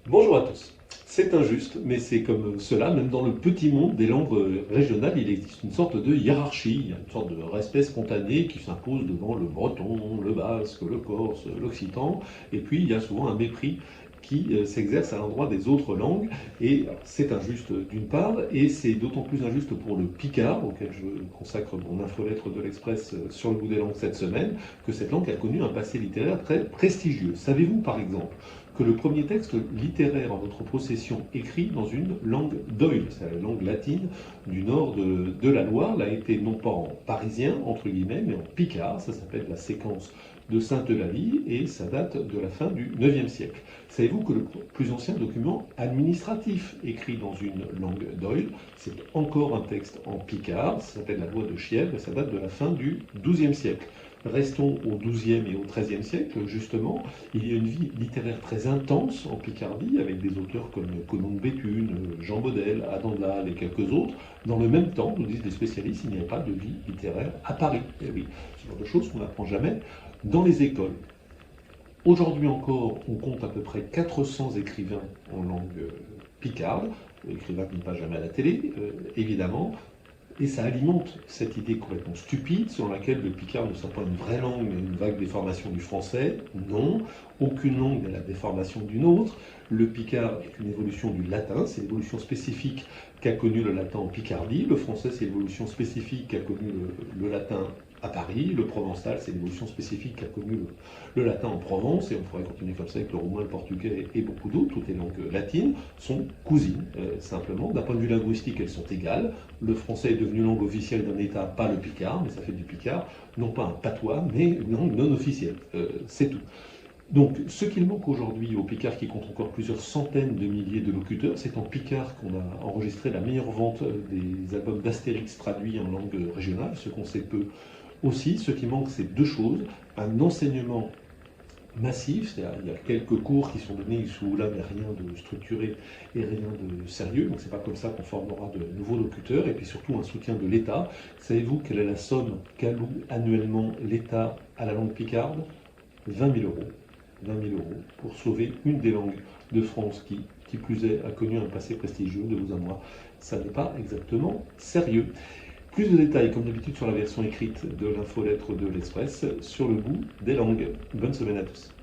Bonjour à tous. C'est injuste, mais c'est comme cela, même dans le petit monde des langues régionales, il existe une sorte de hiérarchie, il y a une sorte de respect spontané qui s'impose devant le breton, le basque, le corse, l'occitan, et puis il y a souvent un mépris qui s'exerce à l'endroit des autres langues, et c'est injuste d'une part, et c'est d'autant plus injuste pour le picard, auquel je consacre mon infolettre de l'Express sur le bout des langues cette semaine, que cette langue a connu un passé littéraire très prestigieux. Savez-vous par exemple que le premier texte littéraire en notre possession écrit dans une langue d'oïl, c'est la langue latine du nord de la Loire, l'a été non pas en parisien, entre guillemets, mais en picard, ça s'appelle la séquence de Sainte-Eulalie, et ça date de la fin du IXe siècle. Savez-vous que le plus ancien document administratif écrit dans une langue d'oïl, c'est encore un texte en picard, ça s'appelle la loi de Chièvres, et ça date de la fin du XIIe siècle. Restons au XIIe et au XIIIe siècle, justement. Il y a une vie littéraire très intense en Picardie, avec des auteurs comme Conon de Béthune, Jean Bodel, Adam de la Halle et quelques autres. Dans le même temps, nous disent les spécialistes, il n'y a pas de vie littéraire à Paris. Et oui, ce genre de choses qu'on n'apprend jamais dans les écoles. Aujourd'hui encore, on compte à peu près 400 écrivains en langue picarde, écrivains qui ne passent jamais à la télé, évidemment. Et ça alimente cette idée complètement stupide selon laquelle le picard ne serait pas une vraie langue, mais une vague déformation du français. Non, aucune langue n'est la déformation d'une autre. Le picard est une évolution du latin, c'est l'évolution spécifique qu'a connue le latin en Picardie. Le français, c'est l'évolution spécifique qu'a connue le latin à Paris. Le provençal, c'est l'évolution spécifique qu'a connue le latin en Provence. Et on pourrait continuer comme ça avec le roumain, le portugais et beaucoup d'autres. Toutes les langues latines sont cousines, simplement. D'un point de vue linguistique, elles sont égales. Le français est devenu langue officielle d'un État, pas le picard, mais ça fait du picard, non pas un patois, mais une langue non officielle. C'est tout. Donc, ce qu'il manque aujourd'hui au Picard, qui compte encore plusieurs centaines de milliers de locuteurs, c'est en Picard qu'on a enregistré la meilleure vente des albums d'Astérix traduits en langue régionale, ce qu'on sait peu aussi. Ce qui manque, c'est deux choses. Un enseignement massif, c'est-à-dire il y a quelques cours qui sont donnés ici ou là, mais rien de structuré et rien de sérieux, donc c'est pas comme ça qu'on formera de nouveaux locuteurs, et puis surtout un soutien de l'État. Savez-vous quelle est la somme qu'alloue annuellement l'État à la langue picarde? 20 000 euros. 20 000 euros pour sauver une des langues de France qui plus est, a connu un passé prestigieux de vous à moi. Ça n'est pas exactement sérieux. Plus de détails, comme d'habitude, sur la version écrite de l'infolettre de l'Express, sur le bout des langues. Bonne semaine à tous.